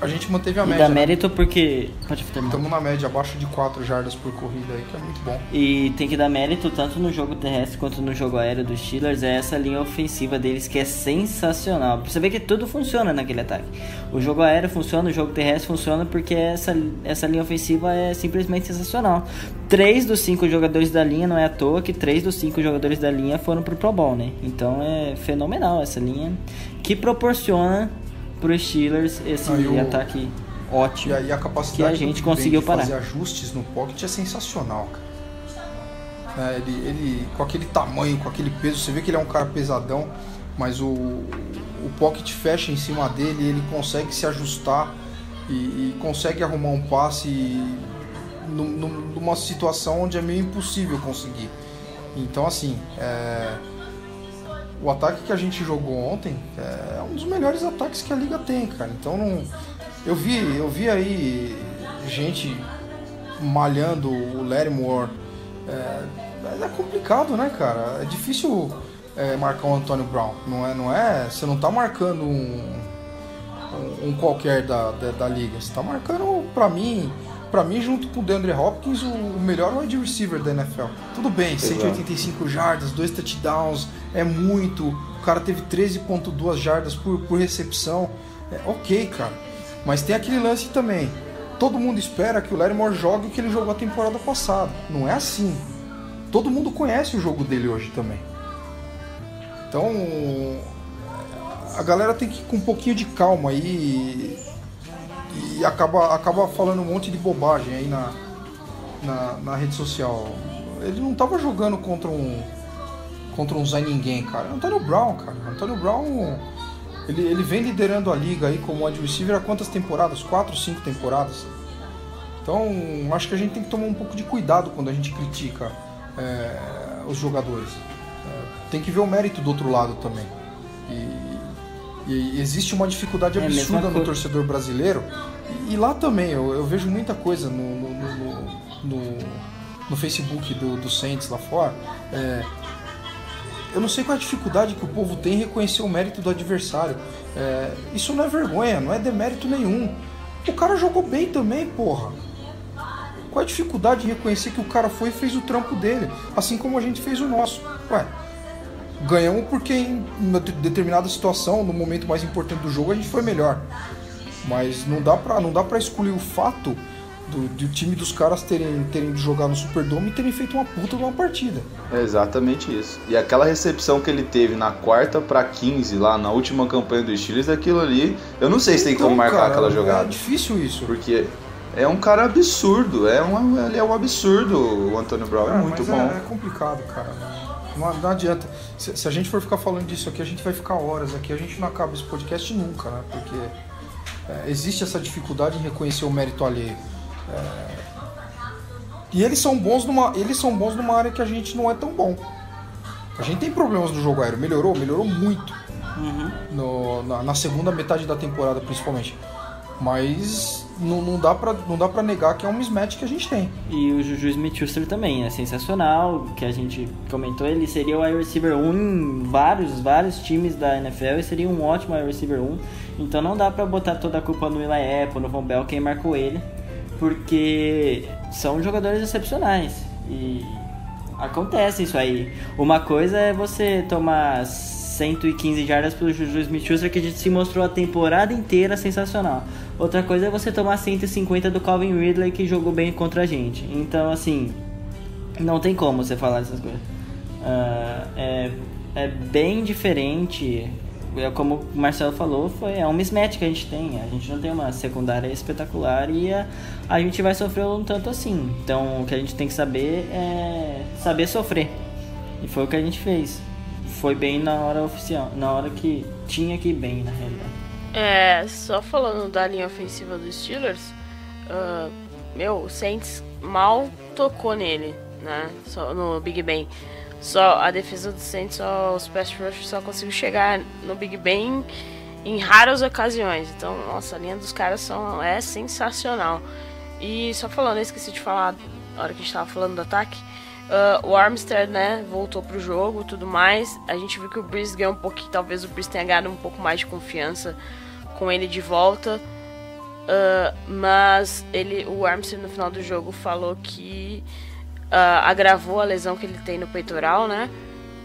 A gente manteve a E média. dá mérito porque... Pode terminar. Estamos na média abaixo de 4 jardas por corrida aí, que é muito bom. E tem que dar mérito tanto no jogo terrestre quanto no jogo aéreo dos Steelers. É essa linha ofensiva deles que é sensacional. Pra você ver que tudo funciona naquele ataque. O jogo aéreo funciona, o jogo terrestre funciona porque essa linha ofensiva é simplesmente sensacional. 3 dos 5 jogadores da linha, não é à toa que 3 dos 5 jogadores da linha foram pro Pro Bowl, né? Então é fenomenal essa linha que proporciona pro Steelers esse ataque ótimo. E aí a capacidade que a gente conseguiu de parar. fazer ajustes no pocket é sensacional, cara. Ele com aquele tamanho, com aquele peso, você vê que ele é um cara pesadão, mas o pocket fecha em cima dele, ele consegue se ajustar e consegue arrumar um passe numa situação onde é meio impossível conseguir. Então assim, o ataque que a gente jogou ontem é um dos melhores ataques que a liga tem, cara. Então eu vi aí gente malhando o Lattimore. É complicado, né, cara? É difícil marcar o Antonio Brown. Não é? Você não tá marcando um qualquer da liga. Você tá marcando, pra mim, junto com o DeAndre Hopkins, o melhor wide receiver da NFL. Tudo bem, 185 jardas, 2 touchdowns, é muito. O cara teve 13,2 jardas por recepção. Ok, cara. Mas tem aquele lance também. Todo mundo espera que o Lattimore jogue o que ele jogou a temporada passada. Não é assim. Todo mundo conhece o jogo dele hoje também. Então, a galera tem que ir com um pouquinho de calma aí e acaba falando um monte de bobagem aí na rede social. Ele não tava jogando contra um Zé Ninguém, cara. Antonio Brown, cara. Antonio Brown, ele vem liderando a liga aí como wide receiver há quantas temporadas? 4, 5 temporadas. Então, acho que a gente tem que tomar um pouco de cuidado quando a gente critica os jogadores. Tem que ver o mérito do outro lado também. E existe uma dificuldade absurda no torcedor brasileiro. E lá também, eu vejo muita coisa no Facebook do Saints lá fora. Eu não sei qual é a dificuldade que o povo tem em reconhecer o mérito do adversário. Isso não é vergonha, não é demérito nenhum. O cara jogou bem também, porra. Qual é a dificuldade em reconhecer que o cara foi e fez o trampo dele, assim como a gente fez o nosso? Ganhamos porque em determinada situação, no momento mais importante do jogo, a gente foi melhor. Mas não dá pra excluir o fato do time dos caras terem jogado no Superdome e terem feito uma puta de uma partida. É exatamente isso. E aquela recepção que ele teve na 4ª para 15 lá na última campanha do Steelers, aquilo ali, eu não sei se tem como marcar aquela jogada. É difícil isso. Porque é um cara absurdo, ele é um absurdo, o Antonio Brown, é muito bom. É complicado, cara. Não adianta. Se a gente for ficar falando disso aqui, a gente vai ficar horas aqui, a gente não acaba esse podcast nunca, né? Porque existe essa dificuldade em reconhecer o mérito alheio. E eles são bons numa área que a gente não é tão bom. A gente tem problemas no jogo aéreo, melhorou muito. Na segunda metade da temporada, principalmente. Mas não dá pra negar que é um mismatch que a gente tem. E o Juju Smith-Schuster também é sensacional, que a gente comentou, ele seria o wide receiver 1 em vários times da NFL e seria um ótimo wide receiver 1. Então não dá pra botar toda a culpa no Eli Apple, no Von Bell, quem marcou ele, porque são jogadores excepcionais e acontece isso aí. Uma coisa é você tomar 115 jardas pelo Juju Smith-Schuster, que a gente se mostrou a temporada inteira sensacional. Outra coisa é você tomar 150 do Calvin Ridley, que jogou bem contra a gente. Então, assim, não tem como você falar essas coisas. É bem diferente. Como o Marcelo falou, é um mismatch que a gente tem. A gente não tem uma secundária espetacular e a gente vai sofrer um tanto assim. Então, o que a gente tem que saber é saber sofrer. E foi o que a gente fez. Foi bem na hora oficial, na hora que tinha que ir bem, na realidade. Só falando da linha ofensiva dos Steelers, o Saints mal tocou nele, né? Só no Big Ben. Só a defesa do Saints, os pass rushers só conseguiu chegar no Big Ben em raras ocasiões. Então, nossa, a linha dos caras é sensacional. E só falando, eu esqueci de falar na hora que a gente tava falando do ataque. O Armstead, né, voltou pro jogo e tudo mais. A gente viu que o Brees ganhou um pouquinho. Talvez o Brees tenha ganhado um pouco mais de confiança com ele de volta. Mas o Armstead no final do jogo falou que agravou a lesão que ele tem no peitoral, né?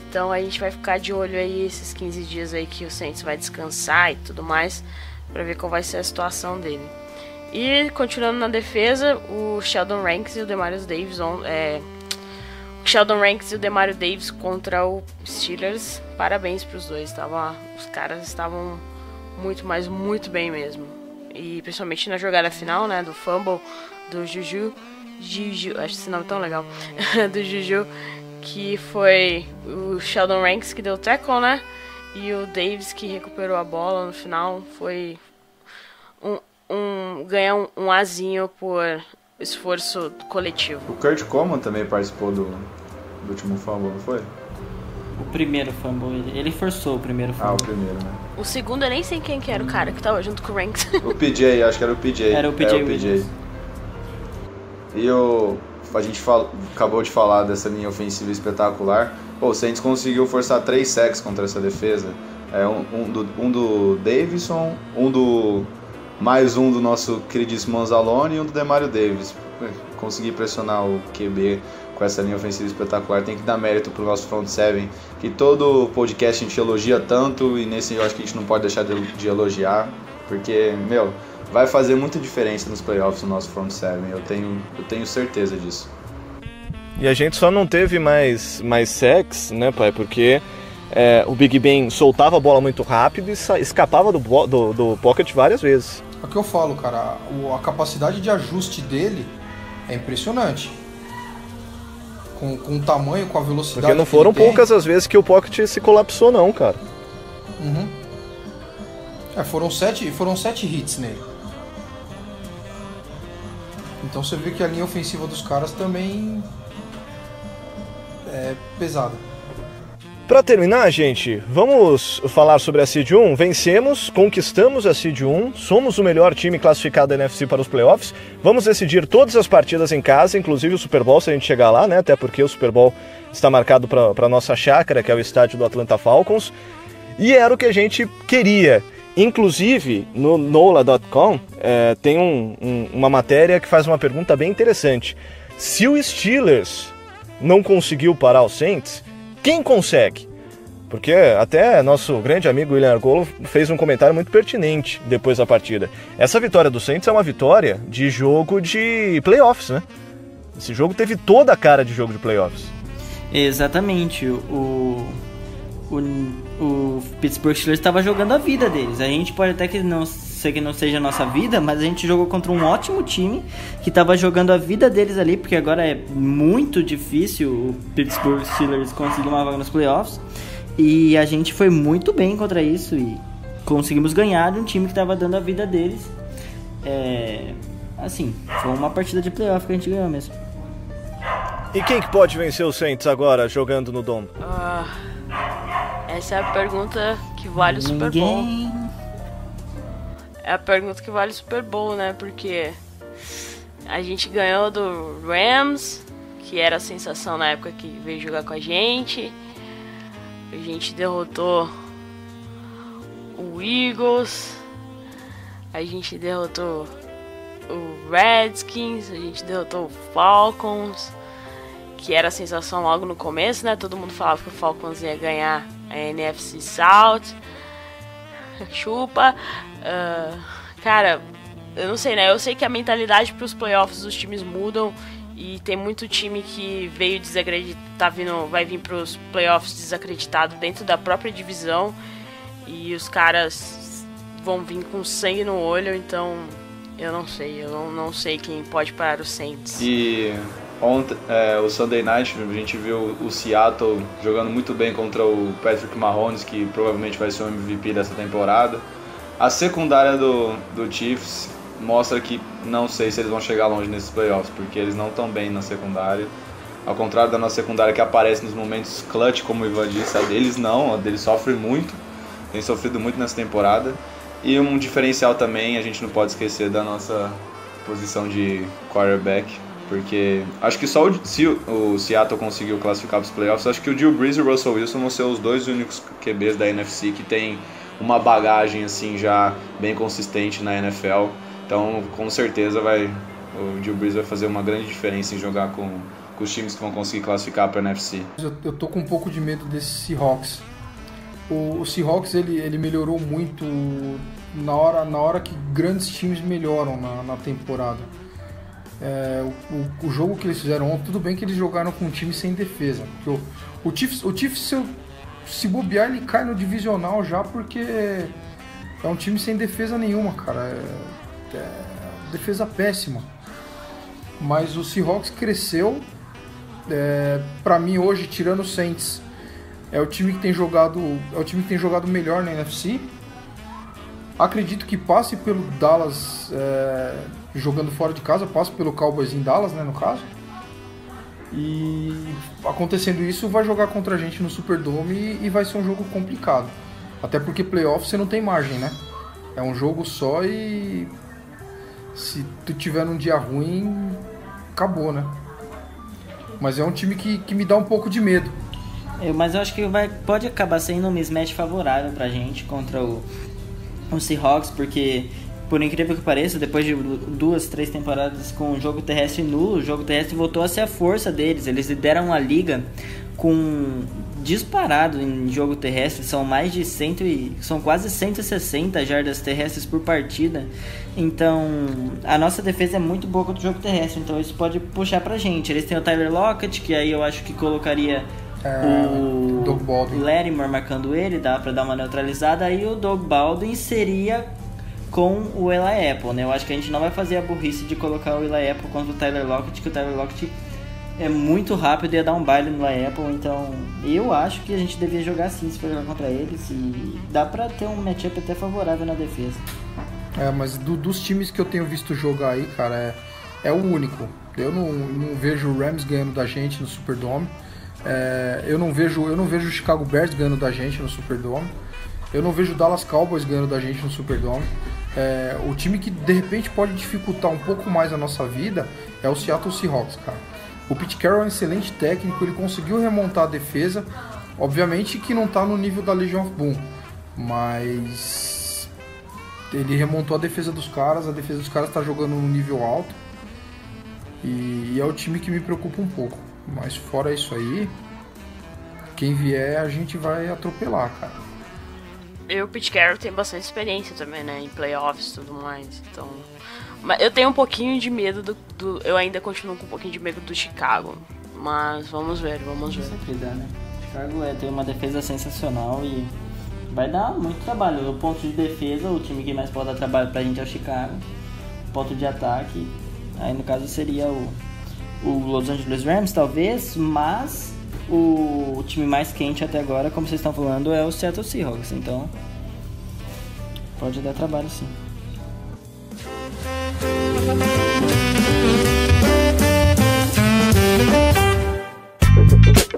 Então a gente vai ficar de olho aí esses 15 dias aí que o Saints vai descansar e tudo mais, pra ver qual vai ser a situação dele. E continuando na defesa, o Sheldon Ranks e o Demarius Davis contra o Steelers. Parabéns pros dois, os caras estavam muito, mas muito bem mesmo. E principalmente na jogada final, né, do fumble do Juju, acho esse nome tão legal, do Juju, que foi o Sheldon Ranks que deu o tackle, né, e o Davis que recuperou a bola no final. Foi ganhar um azinho por esforço coletivo. O Kurt Coleman também participou do último fumble, não foi? O primeiro fumble, ele forçou o primeiro fumble. O primeiro, né? O segundo eu nem sei quem que era o cara que tava junto com o Ranks. O PJ, acho que era o PJ. Era o PJ Williams. E a gente acabou de falar dessa linha ofensiva espetacular. O Saints conseguiu forçar 3 sacks contra essa defesa. Um do Davison, mais um do nosso queridíssimo Anzalone e um do Demario Davis. Conseguir pressionar o QB com essa linha ofensiva espetacular. Tem que dar mérito pro nosso front seven, que todo podcast a gente elogia tanto, e nesse eu acho que a gente não pode deixar de elogiar, porque, vai fazer muita diferença nos playoffs o nosso front seven, eu tenho certeza disso. E a gente só não teve mais sacks, né, pai, porque o Big Ben soltava a bola muito rápido e escapava do pocket várias vezes. É o que eu falo, cara, a capacidade de ajuste dele é impressionante. Com o tamanho, com a velocidade. Porque não foram poucas as vezes que o pocket se colapsou, não, cara. Uhum. Foram 7 hits nele. Então você vê que a linha ofensiva dos caras também é pesada. Pra terminar, gente, vamos falar sobre a Seed 1. Vencemos, conquistamos a Seed 1, somos o melhor time classificado da NFC para os playoffs. Vamos decidir todas as partidas em casa, inclusive o Super Bowl, se a gente chegar lá, né? Até porque o Super Bowl está marcado para nossa chácara, que é o estádio do Atlanta Falcons. E era o que a gente queria. Inclusive, no NOLA.com tem uma matéria que faz uma pergunta bem interessante. Se o Steelers não conseguiu parar o Saints, quem consegue? Porque até nosso grande amigo William Argolo fez um comentário muito pertinente depois da partida. Essa vitória do Saints é uma vitória de jogo de playoffs, né? Esse jogo teve toda a cara de jogo de playoffs. Exatamente. O Pittsburgh Steelers estava jogando a vida deles. A gente pode até que não seja a nossa vida, mas a gente jogou contra um ótimo time que estava jogando a vida deles ali, porque agora é muito difícil o Pittsburgh Steelers conseguir uma vaga nos playoffs, e a gente foi muito bem contra isso e conseguimos ganhar de um time que estava dando a vida deles. Assim, foi uma partida de playoff que a gente ganhou mesmo. E quem que pode vencer o Saints agora jogando no Dome? Essa é a pergunta que vale o Super Bowl. É a pergunta que vale o Super Bowl, né? Porque a gente ganhou do Rams, que era a sensação na época que veio jogar com a gente. A gente derrotou o Eagles. A gente derrotou o Redskins. A gente derrotou o Falcons, que era a sensação logo no começo, né? Todo mundo falava que o Falcons ia ganhar a NFC South. Chupa. Cara, eu não sei, né? Eu sei que a mentalidade para os playoffs dos times mudam, e tem muito time que veio desacreditado, vai vir para os playoffs desacreditado dentro da própria divisão, e os caras vão vir com sangue no olho. Então eu não sei quem pode parar o Saints. E ontem, o Sunday Night, a gente viu o Seattle jogando muito bem contra o Patrick Mahomes, que provavelmente vai ser o MVP dessa temporada. A secundária do Chiefs mostra que não sei se eles vão chegar longe nesses playoffs, porque eles não estão bem na secundária. Ao contrário da nossa secundária, que aparece nos momentos clutch, como o Ivan disse, a deles não, a deles sofre muito, tem sofrido muito nessa temporada. E um diferencial também, a gente não pode esquecer da nossa posição de quarterback, porque acho que só se o Seattle conseguiu classificar para os playoffs, acho que o Drew Brees e o Russell Wilson vão ser os dois únicos QBs da NFC que tem uma bagagem assim já bem consistente na NFL. Então, com certeza, o Drew Brees vai fazer uma grande diferença em jogar com os times que vão conseguir classificar para a NFC. Eu tô com um pouco de medo desse Seahawks. O Seahawks ele melhorou muito na hora que grandes times melhoram na temporada. O jogo que eles fizeram ontem, tudo bem que eles jogaram com um time sem defesa. Porque o Chiefs se bobear, ele cai no divisional já, porque é um time sem defesa nenhuma, cara. Defesa péssima. Mas o Seahawks cresceu. Pra mim hoje, tirando o Saints, é o time que tem jogado melhor na NFC. Acredito que passe pelo Dallas jogando fora de casa, passe pelo Cowboys em Dallas, né, no caso. E acontecendo isso, vai jogar contra a gente no Superdome e vai ser um jogo complicado. Até porque playoff você não tem margem, né? É um jogo só e se tu tiver num dia ruim, acabou, né? Mas é um time que me dá um pouco de medo. Mas eu acho que pode acabar sendo um mismatch favorável pra gente contra o Seahawks, porque, por incrível que pareça, depois de 2-3 temporadas com o jogo terrestre nulo, o jogo terrestre voltou a ser a força deles. Eles lideram a liga com disparado em jogo terrestre, são quase 160 jardas terrestres por partida. Então a nossa defesa é muito boa contra o jogo terrestre, então isso pode puxar pra gente. Eles têm o Tyler Lockett, que aí eu acho que colocaria o Doug Baldwin, Lattimore marcando ele, dá pra dar uma neutralizada. Aí o Doug Baldwin seria com o Eli Apple, né? Eu acho que a gente não vai fazer a burrice de colocar o Eli Apple contra o Tyler Lockett, que o Tyler Lockett é muito rápido e ia dar um baile no Eli Apple. Então eu acho que a gente devia jogar assim se for jogar contra eles, e dá pra ter um matchup até favorável na defesa. Mas dos times que eu tenho visto jogar aí, cara, é o único. Eu não vejo o Rams ganhando da gente no Superdome. Eu não vejo o Chicago Bears ganhando da gente no Superdome. Eu não vejo o Dallas Cowboys ganhando da gente no Superdome. O time que de repente pode dificultar um pouco mais a nossa vida é o Seattle Seahawks, cara. O Pete Carroll é um excelente técnico, ele conseguiu remontar a defesa. Obviamente que não está no nível da Legion of Boom, mas ele remontou a defesa dos caras está jogando num nível alto. E é o time que me preocupa um pouco. Mas fora isso aí, quem vier a gente vai atropelar, cara. O Pete Carroll tem bastante experiência também, né? Em playoffs e tudo mais. Então. Mas eu tenho um pouquinho de medo eu ainda continuo com um pouquinho de medo do Chicago. Mas vamos ver. Sempre dá, né? Chicago tem uma defesa sensacional e vai dar muito trabalho. No ponto de defesa, o time que mais pode dar trabalho pra gente é o Chicago. Ponto de ataque, aí no caso seria o Los Angeles Rams, talvez, mas o time mais quente até agora, como vocês estão falando, é o Seattle Seahawks, então pode dar trabalho sim.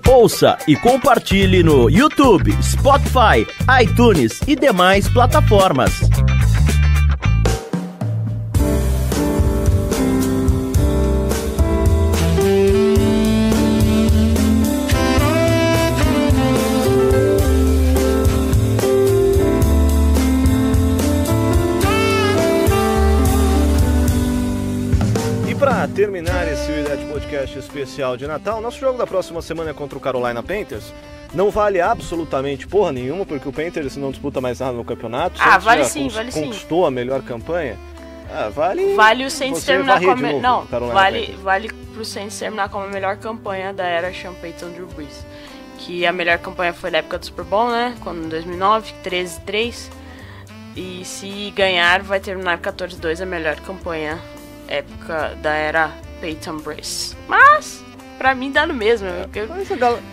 Ouça e compartilhe no YouTube, Spotify, iTunes e demais plataformas. Para terminar esse Unidade Podcast especial de Natal, nosso jogo da próxima semana é contra o Carolina Panthers. Não vale absolutamente porra nenhuma, porque o Panthers não disputa mais nada no campeonato. Vale sim, vale sim. Conquistou a melhor campanha. Vale o Saints terminar com a vale pro Saints terminar com a melhor campanha da era Sean Payton Drew Brees. Que a melhor campanha foi na época do Super Bowl, né? Quando em 2009, 13-3. E se ganhar, vai terminar 14-2, a melhor campanha época da era Peyton Brees. Mas pra mim dá no mesmo.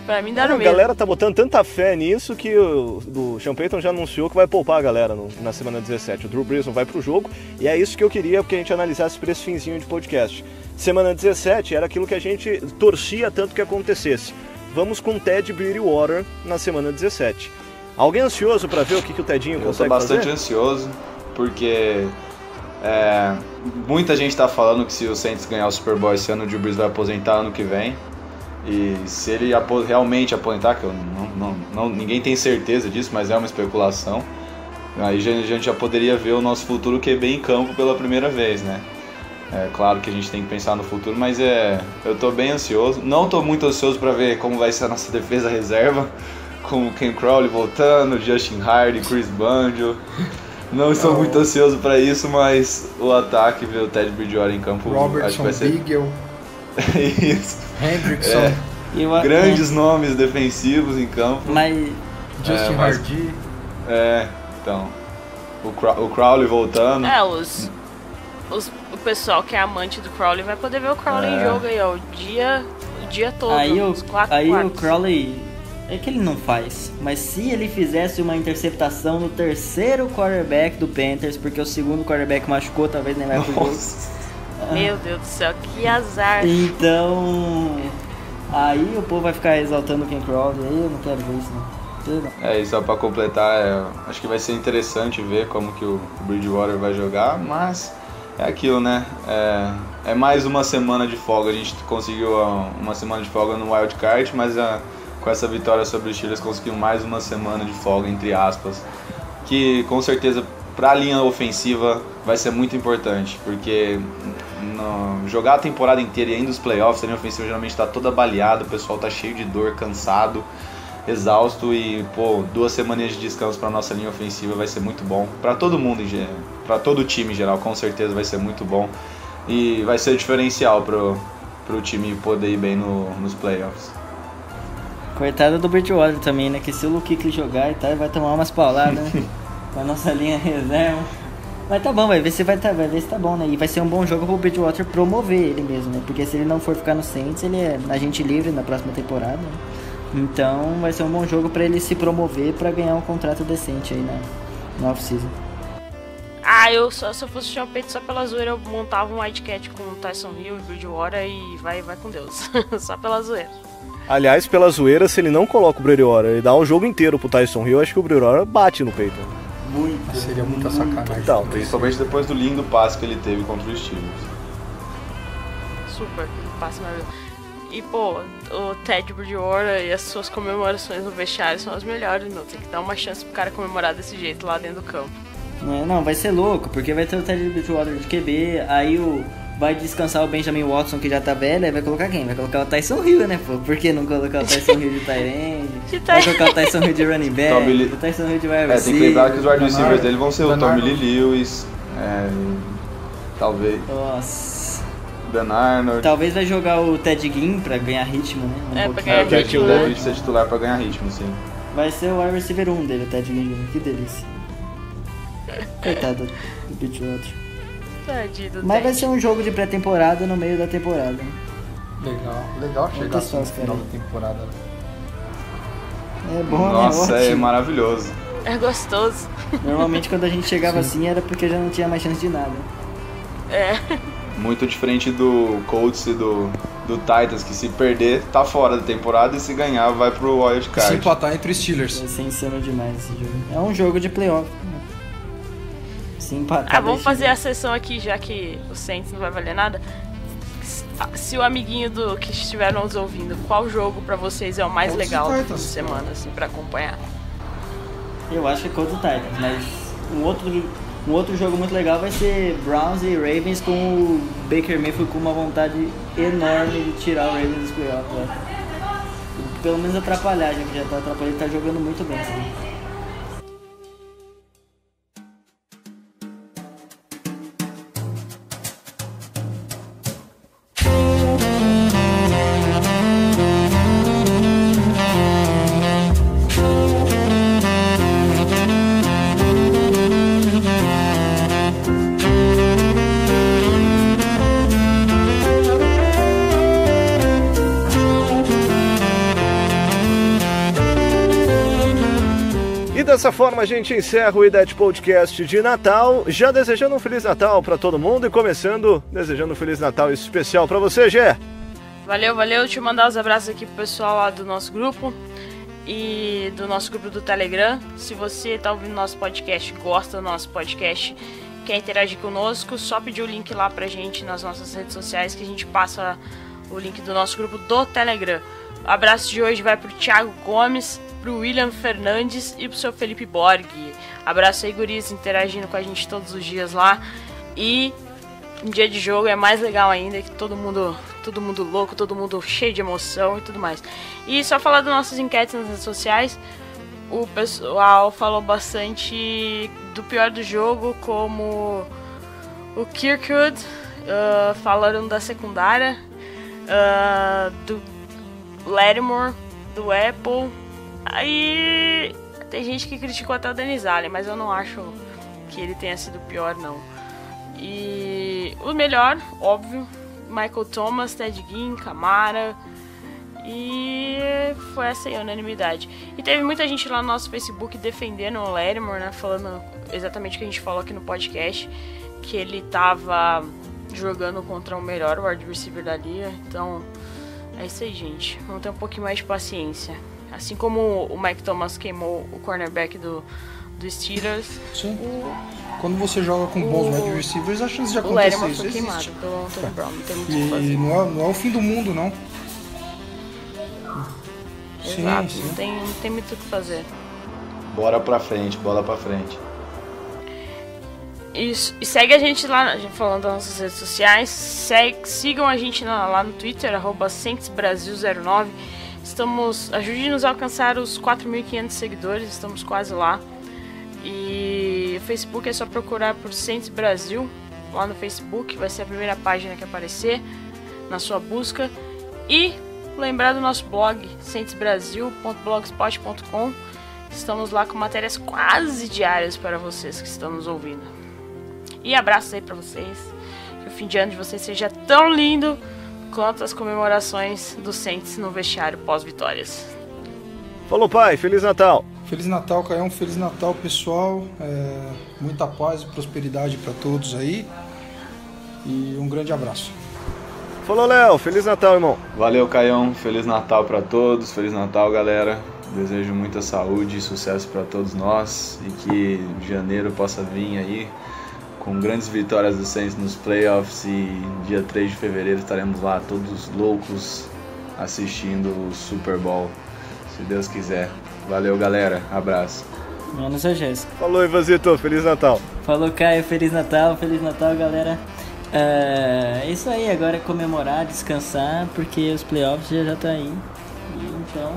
Pra mim dá no mesmo. A galera tá botando tanta fé nisso que o Sean Payton já anunciou que vai poupar a galera na semana 17. O Drew Brees não vai pro jogo, e é isso que eu queria que a gente analisasse por esse finzinho de podcast. Semana 17 era aquilo que a gente torcia tanto que acontecesse. Vamos com Ted Bridgewater na semana 17. Alguém ansioso pra ver o que o Tedinho consegue fazer? Eu tô bastante ansioso, porque muita gente tá falando que se o Saints ganhar o Super Bowl esse ano, o Drew Brees vai aposentar ano que vem. E se ele realmente aposentar, que ninguém tem certeza disso, mas é uma especulação, Aí a gente já poderia ver o nosso futuro QB em campo pela primeira vez, né? É claro que a gente tem que pensar no futuro, mas eu tô bem ansioso. Não tô muito ansioso para ver como vai ser a nossa defesa reserva, com o Ken Crawley voltando, Justin Hardy, Chris Banjo. Não estou muito ansioso para isso, mas o ataque, ver o Ted Bridgewater em campo, Robertson, acho que vai ser... Beagle, Isso. Hendrickson, Grandes nomes defensivos em campo. Mas Justin Hardy. Então, o Crowley voltando. O pessoal que é amante do Crowley vai poder ver o Crowley em jogo aí, ó, o dia todo. Aí o Crowley, é que ele não faz, mas se ele fizesse uma interceptação no terceiro quarterback do Panthers, porque o segundo quarterback machucou, talvez nem vai pro jogo. Meu Deus do céu, que azar. Então, aí o povo vai ficar exaltando o Ken Crawley, aí eu não quero ver isso não. E só pra completar, acho que vai ser interessante ver como que o Bridgewater vai jogar, mas é aquilo, né? É mais uma semana de folga. A gente conseguiu uma semana de folga no Wild Card, mas com essa vitória sobre os Steelers conseguimos mais uma semana de folga, entre aspas, que com certeza para a linha ofensiva vai ser muito importante, porque jogar a temporada inteira e ainda os playoffs, a linha ofensiva geralmente está toda baleada, o pessoal tá cheio de dor, cansado, exausto, e 2 semanas de descanso para nossa linha ofensiva vai ser muito bom para todo mundo, para todo o time em geral, com certeza vai ser muito bom e vai ser diferencial pro time poder ir bem nos playoffs. Coitado do Bridgewater também, né? Que se o Luke Kuechly jogar e tal, ele vai tomar umas pauladas, né? Com a nossa linha reserva. Mas tá bom, vai ver se tá bom, né? E vai ser um bom jogo pro Bridgewater promover ele mesmo, né? Porque se ele não for ficar no Saints, ele é agente livre na próxima temporada, né? Então vai ser um bom jogo pra ele se promover pra ganhar um contrato decente aí na off-season. Se eu fosse o Sean Payton, só pela zoeira eu montava um Wildcat com o Tyson Hill e Bridgewater e vai com Deus. Só pela zoeira. Aliás, pela zoeira, se ele não coloca o Bridgewater e dá um jogo inteiro pro Tyson Hill, acho que o Bridgewater bate no Payton. Seria muita sacanagem. Então, principalmente depois do lindo passe que ele teve contra os Steelers. Super, passe maravilhoso. E o Ted Bridgewater e as suas comemorações no vestiário são as melhores, meu. Tem que dar uma chance pro cara comemorar desse jeito lá dentro do campo. Não, vai ser louco, porque vai ter o Ted Bridgewater de QB, aí vai descansar o Benjamin Watson, que já tá velho, aí vai colocar quem? Vai colocar o Tyson Hill, né, pô? Por que não colocar o Tyson Hill de tight end? Vai colocar o Tyson Hill de running back, o Tyson Hill de wide receiver. Tem que lembrar que os wide receivers dele vão ser o Tommy Lee Lewis, talvez. Nossa. Dan Arnold. Talvez vai jogar o Ted Ginn pra ganhar ritmo, né? Pra ganhar ritmo. Deve ser titular pra ganhar ritmo, sim. Vai ser o wide receiver 1 dele, o Ted Ginn, que delícia. Coitado do Bridgewater. Mas vai ser um jogo de pré-temporada no meio da temporada. Legal chegar assim no final da temporada. É bom, nossa, né? É maravilhoso. É gostoso. Normalmente quando a gente chegava assim era porque já não tinha mais chance de nada. Muito diferente do Colts e do Titans, que se perder tá fora da temporada e se ganhar vai pro Wild Card. Se empatar entre os Steelers. Vai ser insano demais esse jogo. É um jogo de playoff. Se empatar. Vamos fazer a sessão aqui, já que o Saints não vai valer nada. Se o amiguinho que estiver nos ouvindo, qual jogo pra vocês é o mais legal da semana, assim, pra acompanhar? Eu acho que é contra o Titans, mas um outro jogo muito legal vai ser Browns e Ravens, com o Baker Mayfield com uma vontade enorme de tirar o Ravens dos playoffs. Né? Pelo menos atrapalhar, já que já tá atrapalhando, ele tá jogando muito bem. Assim. Dessa forma a gente encerra o IDET Podcast de Natal, já desejando um Feliz Natal para todo mundo e começando desejando um Feliz Natal especial para você, Gé. Valeu, deixa eu mandar os abraços aqui pro pessoal lá do nosso grupo e do nosso grupo do Telegram. Se você tá ouvindo nosso podcast, gosta do nosso podcast, quer interagir conosco, só pedir o link lá pra gente nas nossas redes sociais que a gente passa o link do nosso grupo do Telegram. O abraço de hoje vai pro Thiago Gomes, pro William Fernandes e pro seu Felipe Borg. Abraço aí, guris, interagindo com a gente todos os dias lá. E um dia de jogo é mais legal ainda, que todo mundo louco, todo mundo cheio de emoção e tudo mais. E só falar das nossas enquetes nas redes sociais, o pessoal falou bastante do pior do jogo, como o Kirkwood, falaram da secundária, do Lattimore, do Apple. Aí tem gente que criticou até o Dennis Allen, mas eu não acho que ele tenha sido pior, não. E o melhor, óbvio, Michael Thomas, Ted Ginn, Kamara. E foi essa aí a unanimidade. E teve muita gente lá no nosso Facebook defendendo o Lattimore, né? Falando exatamente o que a gente falou aqui no podcast, que ele tava jogando contra o melhor wide receiver da liga. Então, é isso aí, gente. Vamos ter um pouquinho mais de paciência. Assim como o Mike Thomas queimou o cornerback do Steelers. Sim. Quando você joga com bons wide receivers, a chance de acontecer isso existe. O Lattimore foi queimado pelo Anthony Brown, não tem muito o que fazer. E não é o fim do mundo, não. Exato, sim. Não tem muito o que fazer. Bora pra frente, bola pra frente. Isso. E segue a gente lá, falando das nossas redes sociais. Sigam a gente lá no Twitter, @SaintsBrasil09. Ajude-nos a alcançar os 4.500 seguidores, estamos quase lá. E o Facebook é só procurar por Saints Brasil lá no Facebook, vai ser a primeira página que aparecer na sua busca. E lembrar do nosso blog, saintsbrasil.blogspot.com. Estamos lá com matérias quase diárias para vocês que estão nos ouvindo. E abraços aí para vocês. Que o fim de ano de vocês seja tão lindo quanto as comemorações do Saints no vestiário pós-vitórias. Falou, pai. Feliz Natal. Feliz Natal, Caião. Feliz Natal, pessoal. Muita paz e prosperidade para todos aí. E um grande abraço. Falou, Léo. Feliz Natal, irmão. Valeu, Caião. Feliz Natal pra todos. Feliz Natal, galera. Desejo muita saúde e sucesso pra todos nós. E que janeiro possa vir aí com grandes vitórias do Saints nos playoffs. E dia 3 de fevereiro estaremos lá todos loucos assistindo o Super Bowl, se Deus quiser. Valeu, galera. Abraço. Menos a Jéssica. Falou, Ivanzito. Feliz Natal. Falou, Caio. Feliz Natal, galera. É isso aí, agora é comemorar, descansar, porque os playoffs já tá aí. Então,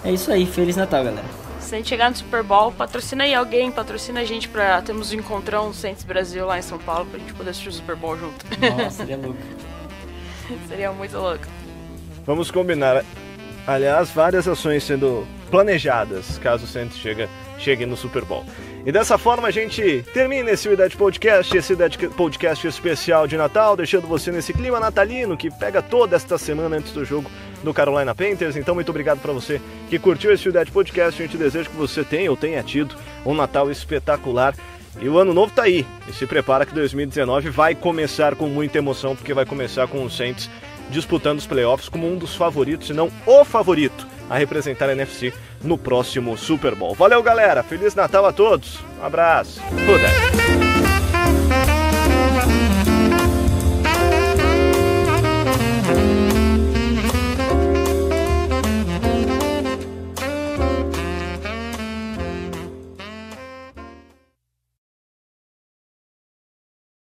é isso aí, Feliz Natal, galera. Se a gente chegar no Super Bowl, patrocina aí alguém, patrocina a gente pra termos um encontrão no Saints Brasil lá em São Paulo pra gente poder assistir o Super Bowl junto. Nossa, seria louco. Seria muito louco. Vamos combinar. Aliás, várias ações sendo planejadas caso o Saints chegue no Super Bowl. E dessa forma a gente termina esse Unidade Podcast, esse podcast especial de Natal, deixando você nesse clima natalino que pega toda esta semana antes do jogo do Carolina Panthers. Então, muito obrigado para você que curtiu esse Unidade Podcast. A gente deseja que você tenha ou tenha tido um Natal espetacular. E o ano novo tá aí. E se prepara que 2019 vai começar com muita emoção, porque vai começar com o Saints disputando os playoffs como um dos favoritos, se não o favorito a representar a NFC no próximo Super Bowl. Valeu, galera. Feliz Natal a todos. Um abraço. Foda.